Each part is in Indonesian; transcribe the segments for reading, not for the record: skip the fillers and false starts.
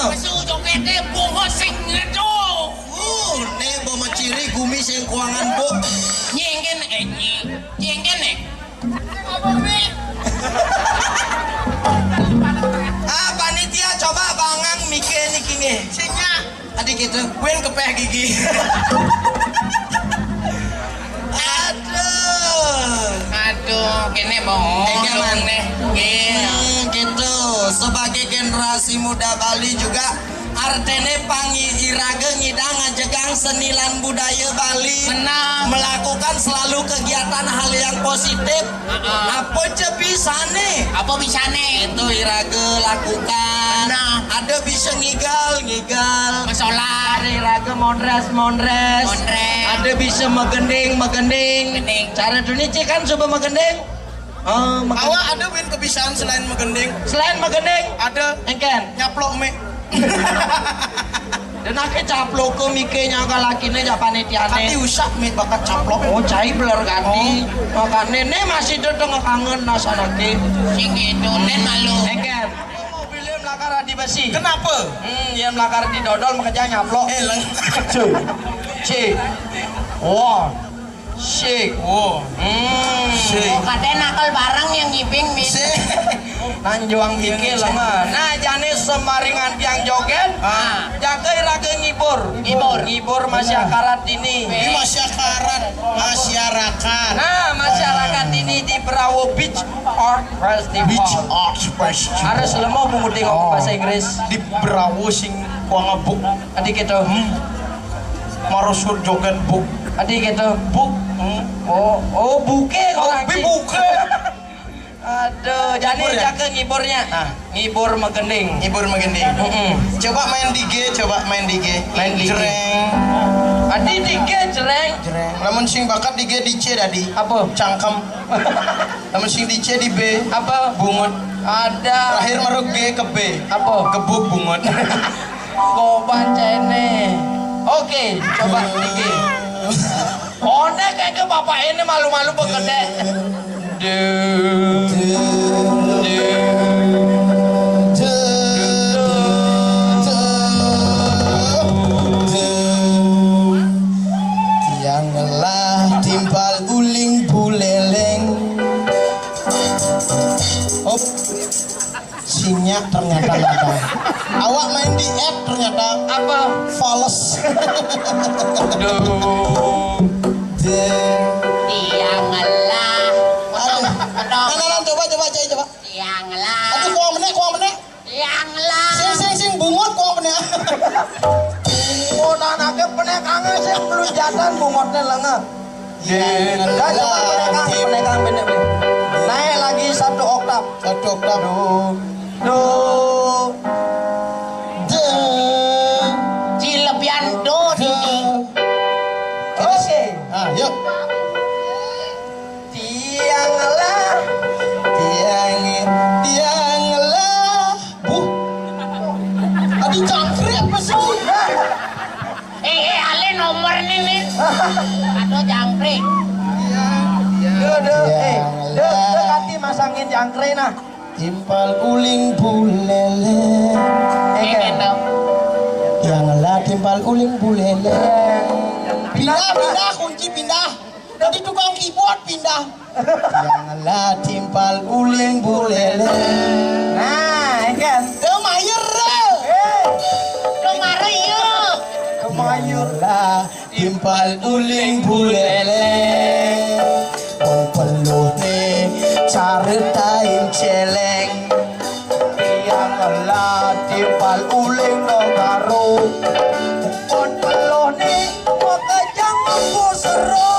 Masu joget deh boho sing ngedo. Ne bawa ciri gumi sing kuangan bu. Nyengken nyengken Apa nih? Panitia coba bangang mikir nih kini. Senya. Tadi gitu, gue kepeh gigi. Aduh, kene bohong dong nih. Gitu, sebagai generasi muda Bali juga artene pangiraga ngidang ngajegang senilan budaya Bali. Benar. Melakukan selalu kegiatan hal yang positif. Apa aja bisa nih? Apa bisa nih? Itu iraga lakukan. Benar. Ada bisa ngigal. Masalah. Ada iraga mondres. Ada bisa megending. Gending. Cara dunia kan coba megending. Oh, Awak ada win kebiasaan selain megending? Selain megending, Ada engken. nyaplok mie. Dan akhirnya caplok ke mikirnya ke lakinya ya panitiane. Tapi usah mie bakat caplok. Oh, cai beler ganti. Makanya nenek masih datang kangen nasa nanti. Sing itu nen malu. Engken. Mobilnya melakar di besi. Kenapa? Dia melakar di dodol makanya nyaplok. Leng. Cik. Wah. Syik. Oh. Syik. Oh, katanya nakal barang yang ngiping mis. Nanjuang mikir lama. Nah, jane semaringan tiang joget. Jaga iraga ngibur masyarakat ini. Di masyarakat. Nah, masyarakat ini di Brawo Beach Art Festival. Beach Art Festival. Harus lemah mengutip bahasa Inggris. Di Brawo sing kuang buk. Adik gitu. Marosur joget buk. Adik gitu. Buk. Oh, buke orang. Buke. Aduh, jadi Ngibur ya? jaga ngiburnya. Ngibur megending. Ngibur megending. Coba main di G. Main di G. Jereng. Adi di G jereng. Lamun sing bakat di G di C tadi. Apa? Cangkem. Lamun sing di C di B. Apa? Bungut. Ada. Terakhir maruk G ke B. Apa? Gebuk bungut. Koban cene. Oke, coba di G. Oh, nek kayak ke bapak ini malu-malu begede. Tianglah timpal uling buleleng. Oh, sinyak ternyata ada. Awak main di app ternyata Apa? fals. Tianglah. Kenalan coba cai coba. Tianglah. Aduh kuang menek. Tianglah. Sing bungut kuang menek. Oh, anaknya penekangnya sih belum jatan bungotnya lenga. Penekang bener. Naik lagi 1 oktav. Do. Cilebian do dini. Oke. Yuk. Tianglah. Adi jangkrik pesun. Ale nomor nih. Aduh jangkrik. Dekati masangin jangkrik nah. Timpal uling bulele. Tianglah timpal uling bulele. Pindah kunci pindah. Tadi tukang keyboard pindah. Tianglah timpal uling bulele. Nah, kan. Kemayer. Kemayurlah timpal uling bulele. Wong peluh ne caritain celeng. Tianglah timpal uling no karo. Wong peluh ne makajang mampu seru.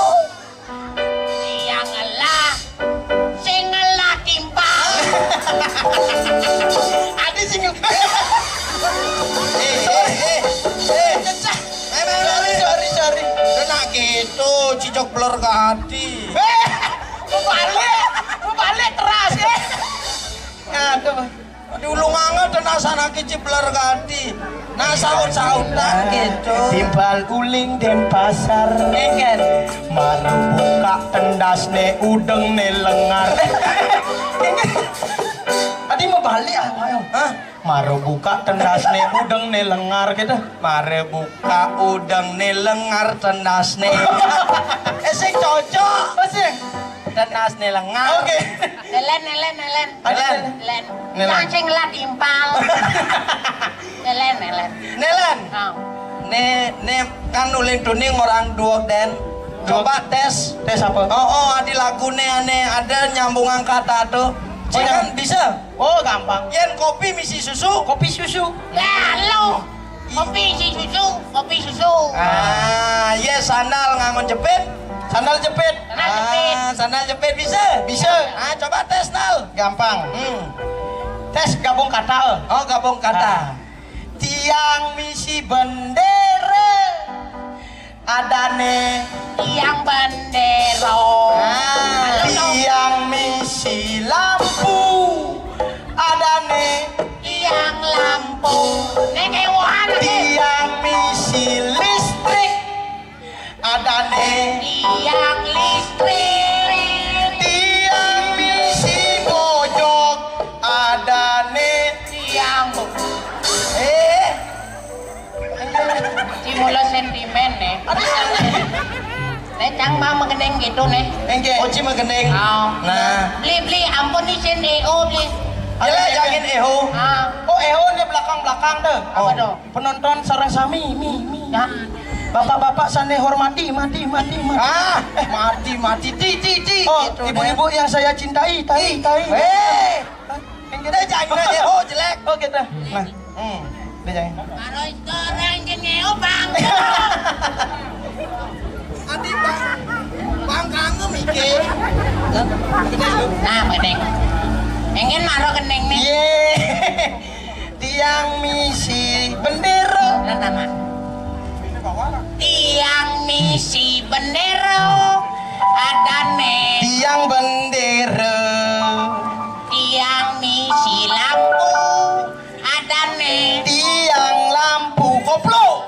Tianglah. Singelah timpal. Adi sing sorry. Kena gitu, cicok blur ke hati. Balik keras ya. Aduh. Diulung angel dan asana kicipler ke hati. Nah saut-sautan gitu. Timbal uling den pasar. Ingen. Maru buka endas ne udeng ne lengar. Adi mau balik ah, ayo. Hah? Mare buka tendas ne udang ne lengar gitu. Mare buka udang nih lengar tendas nih. Sing cocok. Sing. Tendas nih lengar. Oke. Nelen. Nelen. Yang sing lah timpal. Nelen. Nelen. Oh. Nih kan nuling tuning orang dua den. Coba tes. Tes apa? Oh, ada lagunya aneh, ada nyambungan kata tuh. Jangan bisa. Oh, gampang. Yen kopi misi susu. Kopi susu. Lah lu. Kopi susu. Ah, yes sandal ngangon jepit. Sandal jepit. Sandal jepit bisa. Bisa. Ah, coba tes nal. Gampang. Hmm. Tes gabung kata. Oh, gabung kata. Tiang misi bendera adane Tiang bendero. tiang misi lampu adane Tiang lampu. Nek ewan tiang misi listrik adane tiang listrik. tiang misi pojok adane Tiang Simula sentimen nih. Cang mau mengeneng gitu nih. Engke. Oci mageneng. Oh. Nah. Beli ampun nih sen EO beli. Ayolah jangan eho. oh ehon di belakang deh Apa dong? penonton sareng sami Ya. bapak-bapak sane hormati mati Ah, mati. Ti. oh Gitu ibu-ibu yang saya cintai tai deh. Kita jangan eho jelek. oh gitu nah dia jangan Kalau sekarang jeneo bang. Adi bang kangen mikir. Nah mengeneng. Pengen naruh keneng nih. Ye, tiang misi bendera. Nah. Tiang misi bendera ada nih. Tiang bendera. Tiang misi lampu ada nih. Tiang lampu koplo.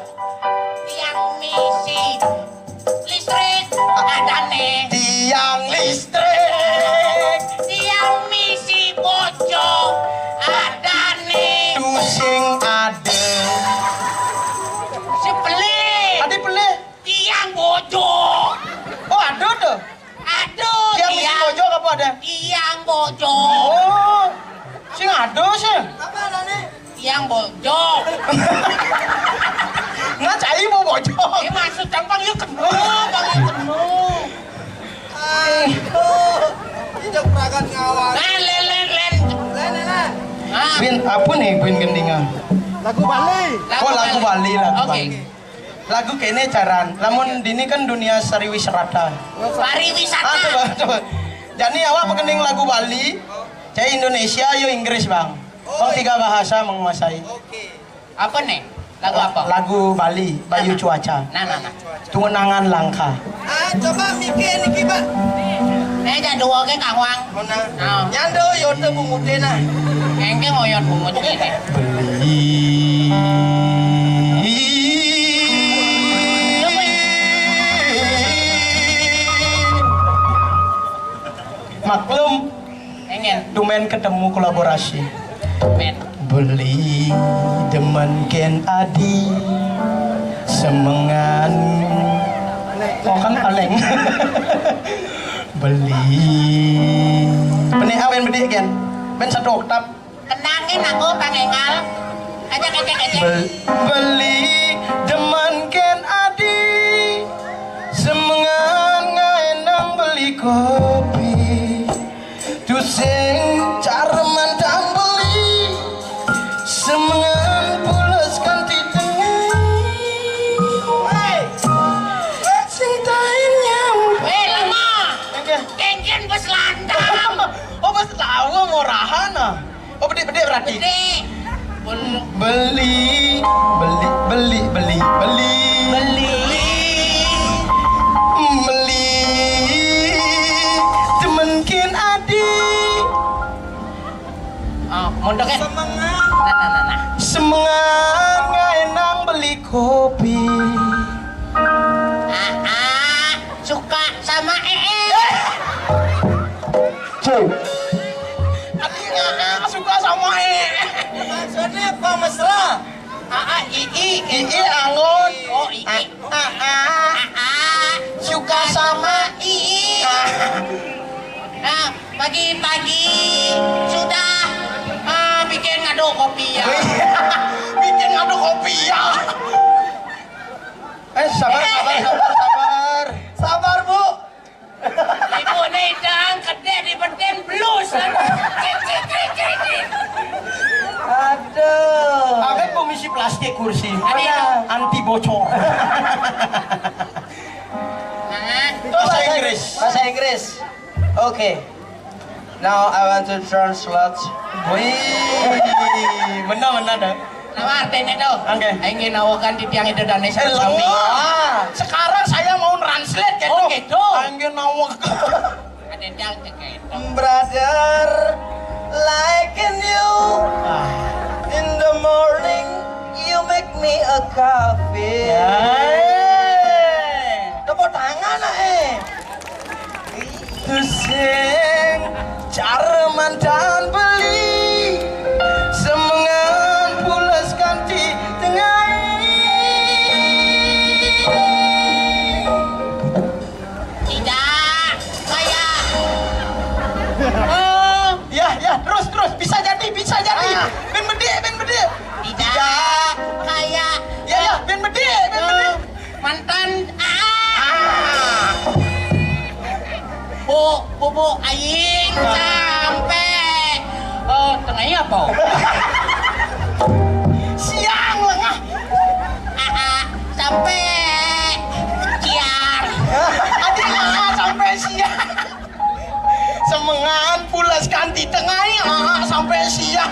Tiang misi listrik ada nih. Tiang listrik. Tiang misi pojok ada nih. Tusing ada. Si pelit. Adi pelih. Tiang bojok. Oh ada tuh. Aduh, Tiang misi pojok apa ada? Tiang bojok. Oh, sing ada sih. Apa nih? Tiang bojok. Nggak cai mau pojok. Ini maksud tampang yuk kenu, bang yuk kenu. Hidup peragat ngawal. Nah, len. Len. Ah, Bin apa nih bin gendingan? Lagu Bali. Oh lagu Bali lagu Oke. Bali. Lagu kene caran. Lamun dini kan dunia sariwisata. Pariwisata. Coba. Jadi awak pengending lagu Bali, saya Indonesia, yo Inggris bang. Oh 3 bahasa menguasai. Oke. Apa nih? Lagu apa? Lagu Bali, Bayu Cuaca. Nah. Tunangan langka. Ah, coba mikir nih Pak. Nih jadi dua ke kawang. Mana? Oh. Nyando yote bungudena. Engke ngoyon bungut ini. Maklum, Engke, dumen ketemu kolaborasi. men. Beli demen ken adi semengan oh kan aleng beli benih awen benih ken ben satu oktav Kenangin aku pangengal. Aja. beli demen ken adi semengan ngaenang beli kopi tusing careman tambeli semengan pulas kanti tengai sing tain nyampe Lama. Engke. Engken bus landang. Oh pas tahu murahan ah. Oh bedi berarti. Gede. Beli temenkin adi Oh, mondok kan? Semangat. Nah. semangat ngaenang beli kopi Suka sama cuy adi suka sama Ii angon. Oh, Ii. Suka sama Ii. Nah, pagi-pagi sudah bikin ngadu kopi ya. bikin ngadu kopi ya. Sabar. Sabar, Bu. Ibu nih dang kedek di beden blues. Aduh. Agen komisi plastik kursi. Ada. Anti bocor. Nah, Bahasa Inggris. Bahasa Inggris. Oke. Now I want to translate. Wih, benar dah. nama artinya tuh. Oke. Ingin nawakan di tiang Indonesia Lama. sambil. Sekarang saya mau translate gitu. gitu. Angin nawak. Ada dang gitu. Brother, like you. In the morning, you make me a coffee. Tepuk tangan To sing Carman dan beli Semengan pulas ganti tengah Tidak, saya. Ya, terus bisa jadi Ben bedi Tidak, kayak Ya, Ben bedi mantan Bu aing sampai tengahnya apa? Siang lengah Sampai siang. Adik sampai siang Semengan pulas ganti tengah sampai siang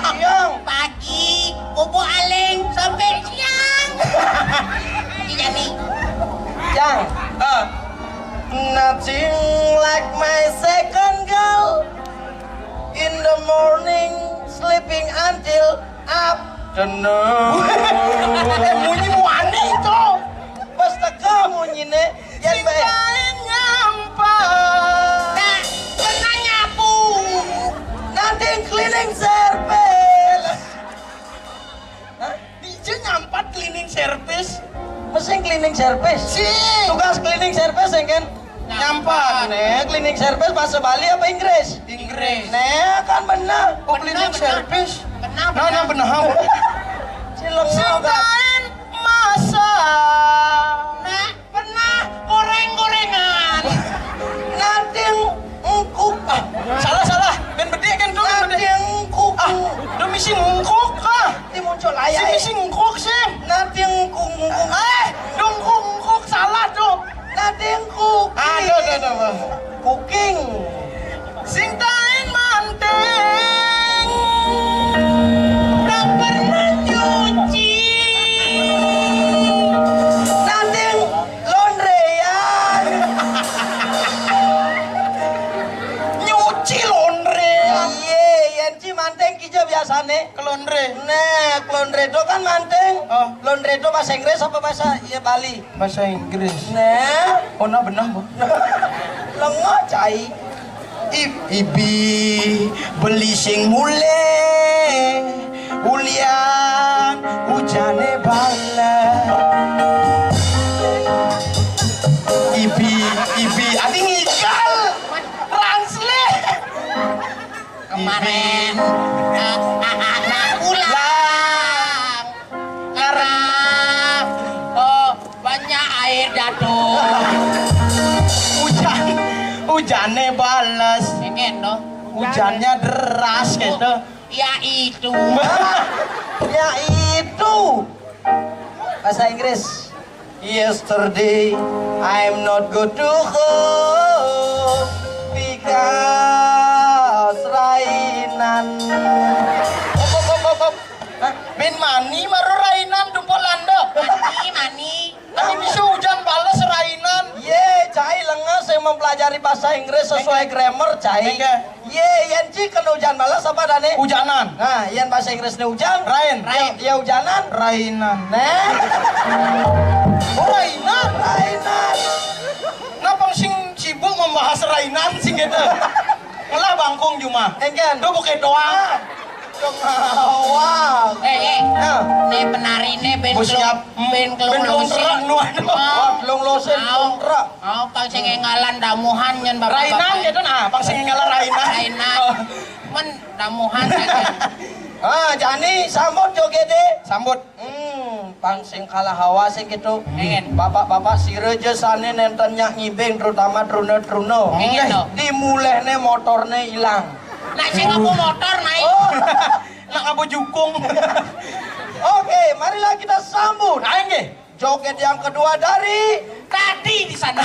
Pagi Bu aling sampai siang. Iya nih. Jang. Nothing like my second girl. In the morning, sleeping until afternoon. Munyi muani itu Basta kamu nyine. Yan ba? Nah, pernah nyapu. Nothing cleaning service. Dia nyampat cleaning service Mesin cleaning service. Tugas cleaning service ya kan? Nyampat Cleaning service bahasa Bali apa Inggris? Inggris Kan benar. cleaning service Benar. benar Sintain masa Nah, pernah goreng-gorengan. Nothing ngkuk. Salah Ben bedi kan tuh Nothing ngkuk. demi si ngkuk Ini muncul si ayah. misi ngkuk sih Nothing ngkuk. dong ngkuk salah tuh Nothing ngkuk. aduh Cooking. Sintain manteng Tak pernah cuci. Nothing laundryan. nyuci laundry Iya, yang ci manteng kija biasane. ke laundry Nah, laundredo kan manteng. Oh. Laundredo bahasa Inggris apa bahasa Bali? bahasa Inggris Nah, oh nah benar bu lengo cai. Ibi beli sing mule ulian hujane bala Ibi adi ngikal translate Kemarin anak pulang karena banyak air jatuh. hujannya balas Pengen dong. hujannya deras gitu Ya itu. Ya itu. Bahasa Inggris. Yesterday I'm not good to home because rainan. Ben mani maru rainan dumpul lando Mani. tapi bisa hujan balas rainan Ye, cai lengas yang mempelajari bahasa Inggris sesuai grammar cai. Enggak. Ye, yang ci kena hujan balas apa dane? hujanan Nah, yang bahasa Inggrisnya hujan. rain Ya hujanan. rainan Nah, oh rainan rainan. kenapa sing sibuk membahas rainan sing gitu ngelah bangkong cuma Enggan. itu bukan doang Cengawang. Ya. Nih penari nih ben Bos siap. ben Ben kelung-lungsin. Lung losin lung rak. Oh, kang sing ngalan damuhan nyen bapak-bapak. Rainan gitu nah, pang sing ngalah Rainan. Rainan. Men damuhan saja. Jani sambut jogede. Sambut. Pangsing kalah hawa sih gitu. Ingin. Bapak-bapak sireje sane nenten nyak ngibing terutama truno-truno. Ingin no. Dimulehne motorne hilang. Nah sing ngapu motor naik. Nak ngabu jukung. Oke, marilah kita sambut. Aing ge. Joget yang kedua dari Tadi di sana.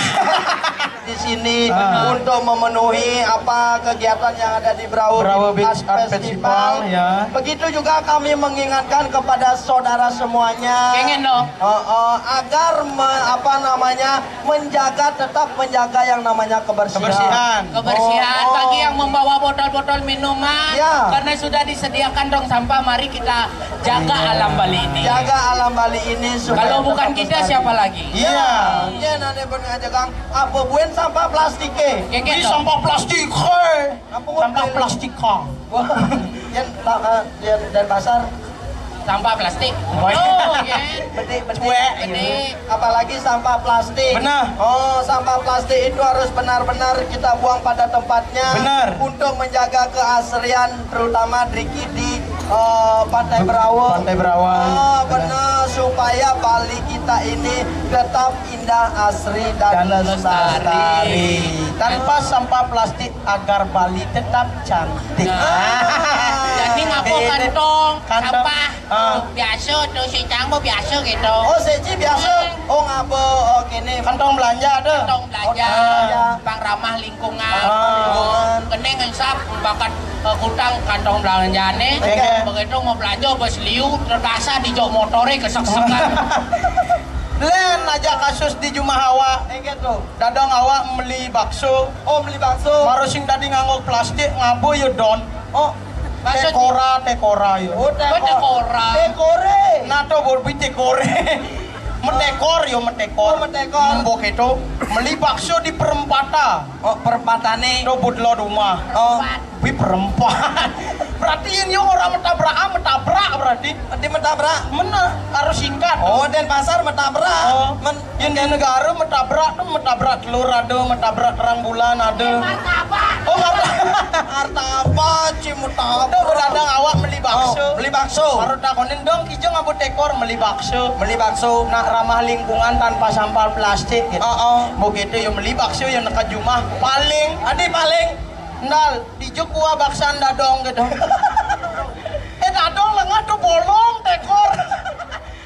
di sini untuk memenuhi apa kegiatan yang ada di Brawo Beach Art Festival, ya. Begitu juga kami mengingatkan kepada saudara semuanya Ingin dong. agar tetap menjaga yang namanya kebersihan. Kebersihan bagi yang membawa botol-botol minuman. Ya. Karena sudah disediakan dong sampah, mari kita jaga alam Bali ini. Jaga alam Bali ini supaya Kalau bukan tetap kita lestari. siapa lagi? Iya. Ya nanti bener aja Kang. Apa buin sampah plastik ke? Ingin Di dong. sampah plastik. Apa Sampah plastik kong. Dan pasar Sampah plastik. Oh, ya. bedik. Apalagi sampah plastik. Benar. Oh, sampah plastik itu harus benar-benar kita buang pada tempatnya. Benar. Untuk menjaga keasrian terutama di Pantai Brawo. Pantai Berawan. Oh, benar supaya Bali kita ini tetap indah, asri dan lestari. Tanpa sampah plastik agar Bali tetap cantik. Jadi ngapo kantong Kantong. sampah biasa tuh si cangbo biasa gitu. Oh, seci biasa. Oh, ngapa gini. Kantong belanja ada. Kantong belanja, belanja. pang ramah lingkungan. lingkungan. Kene ngesap bakat kutang kantong belanjane. Oke. Begitu mau belanja bos liu terbasa di jok motore kesek-sekan. Len aja kasus di Jumahawa. Gitu. Dadang awak beli bakso. Oh, beli bakso. Marusing tadi nganggo plastik ngabo yo don. Oh, Bakso Tekora yo. dekora. Dekore. Nato borbi tekore. Metekor yo metekor. Oh, metekor. Mbok itu beli bakso di perempatan. Oh, perempatane. Do budlo rumah. Oh, Bi perempat. Berarti ini orang metabrak berarti. di metabrak. Mana harus singkat. Oh, dan pasar metabrak. Oh, yang di negara metabrak telur ada, metabrak terang bulan ada. Oh, Harta apa, Cimutabrak? ada beradang awak beli bakso. Oh, beli bakso. Baru takonin dong, kijang ngabu tekor beli bakso. Beli bakso. Nak ramah lingkungan tanpa sampah plastik gitu. Mau gitu yang beli bakso yang dekat rumah paling. Adi paling. Ndal, di Jogja baksan dadong gitu. Dadong lengah tuh bolong tekor.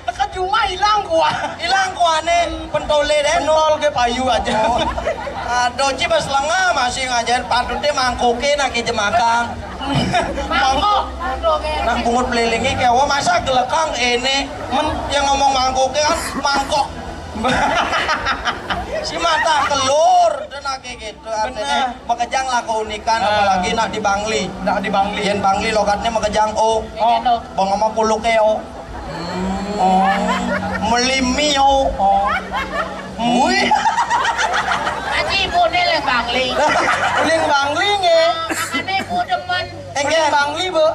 Dekat rumah hilang gua. Hilang kuane pentole deh. Nol ke payu aja. Aduh, pas lengah masih ngajarin patutnya mangkoke nak jemakang. Mangkok. Nak bungut belilingi kewa masa gelekang ini. Yang ngomong mangkoke kan mangkok. Si mata kelur dan kayak gitu artinya makejang lah keunikan apalagi nak di Bangli. Nak di Bangli. Yen Bangli lokatnya makejang bang sama puluh keo. Melimi Wih. Aji ibu ni lah Bangli. Uling Bangli nge. Makanya ibu demen. Uling Bangli bu.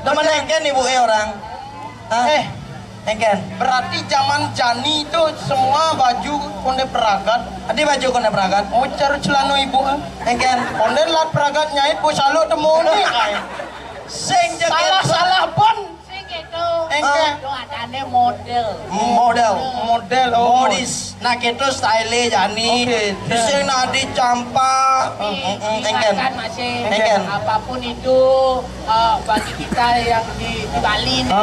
Temen engken ibu orang. Engken. Berarti zaman Jani itu semua baju konde peragat. Adi baju kena peragat. Oh cara celana ibu Engken. konde lat peragat nyait bu salu temu nih ay. Sing jaket Salah pun. Sing gitu. Engke. Itu adanya model. model modis. Nah gitu style Jani. Oke. Sing nak dicampak. Engken. Kan masih Engken. apapun itu bagi kita yang di Bali nih.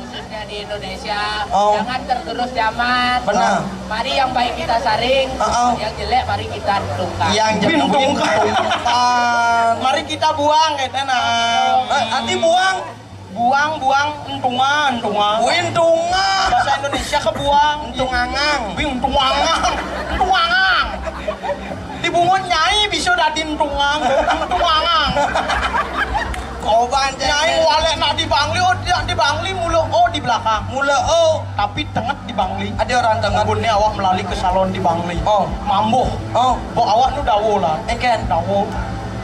Khususnya di Indonesia, jangan tergerus zaman. Benar. Mari yang baik kita saring, yang jelek mari kita dengkang. Yang jemput Mari kita buang gitu nah. Nanti buang. Buang entungan. Wintunga. Bahasa Indonesia kebuang. Entungangang. Entungangang. Dibungut nyai bisa dadi entungang. Koban Nyai walek nak di Bangli, di Bangli mulu di belakang. Tapi tengah di Bangli. Ada orang tengah. Bunyi awak melalui ke salon di Bangli. Mambo. Bo awak nu dawo lah. Engken. Dawo.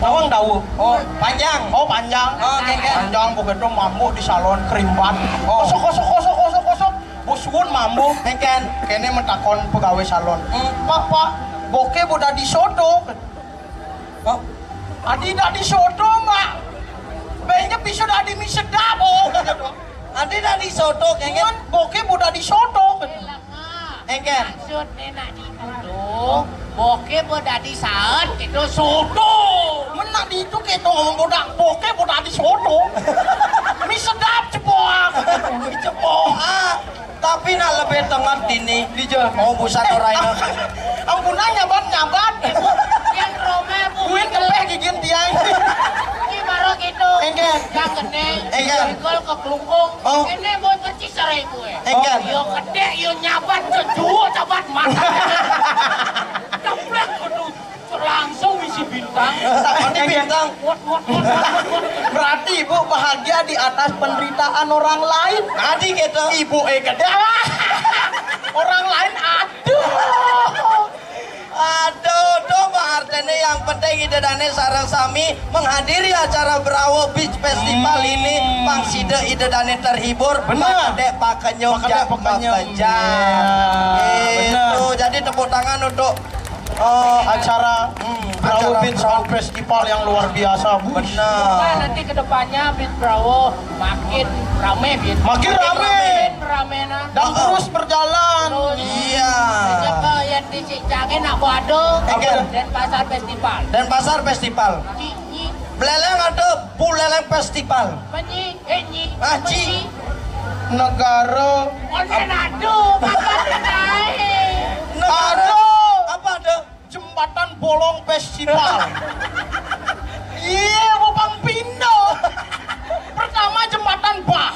Tawang dawu. Oh, panjang. Oh panjang. Oh, keke. Panjang begitu mambu di salon kerimbat. Oh. Kosok. Busuun mambu. Engken. Kene mentakon pegawai salon. Hmm. Pak, bokeh udah disoto. Oh, Adi dah disoto, Mak. Banyak bisa dah di mie sedap, oh. adi dah di soto kenge. Kan bokeh udah disoto. Engken. Maksudnya nak dituduh, bokeh udah disaat itu soto. Menak di itu kita ngomong budak bokeh udah disoto. Mie sedap cepoak. Mie cepoak. Tapi nak lebih tengah dini. Dija. Mau busan orang. Ampunah nyabat. Yang Roma Kuin kepeh gigin tiang. ini baru gitu. Engken. Yang gede, Engken. ikol ke kelungkung. Oh. Ini mau kecil serai gue. Engken. Yo gede, yo nyabat cucu, cabat mata. Ceplek kudu langsung isi bintang. Ini bintang. Wot. Berarti ibu bahagia di atas penderitaan orang lain. Adi gitu. Ibu gede. Orang lain aduh. Aduh, coba artinya yang penting ide dane sarang sami menghadiri acara Brawo Beach Festival ini. Pang side ide dane terhibur. Benar. Dek pakenyum jak Pakenyum. pepejang. Benar. Gitu. Jadi tepuk tangan untuk Acara Brawo acara Beach Brawo. Festival yang luar biasa. Nah, benar. nanti kedepannya Beat Brawo makin rame, Beat. Makin rame. Rame nah. Dan terus berjalan. Terus Iya. siapa yang di Cicangin nak wado Engken. dan pasar festival. Dan pasar festival. Cici, Beleleng ada Buleleng Festival. menyi, enyi, Ah, Ci. Negara. Onen aduh, bapak naik. Negara. Apa ada? Jembatan Bolong Festival. Iya, Bang Pindo. Pertama jembatan Bah.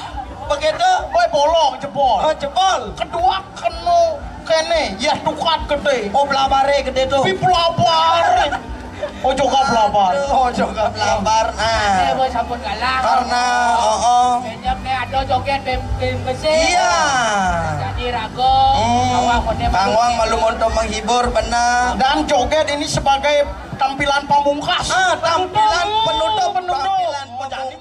Begitu. Boy bolong jebol. Oh, jebol. Kedua kene, ya tukat gede. Oh, belabare gede tuh. Tapi belabar. Oh juga belabar. Oh, juga belabar. Saya Nah, mau sambut galang. karena Banyak nih ada joget tim besi. iya. Jadi rago, awak kode Kang Wang malu untuk menghibur benar. Dan joget ini sebagai tampilan pamungkas. Tampilan penutup. Tampilan Tampilan jadi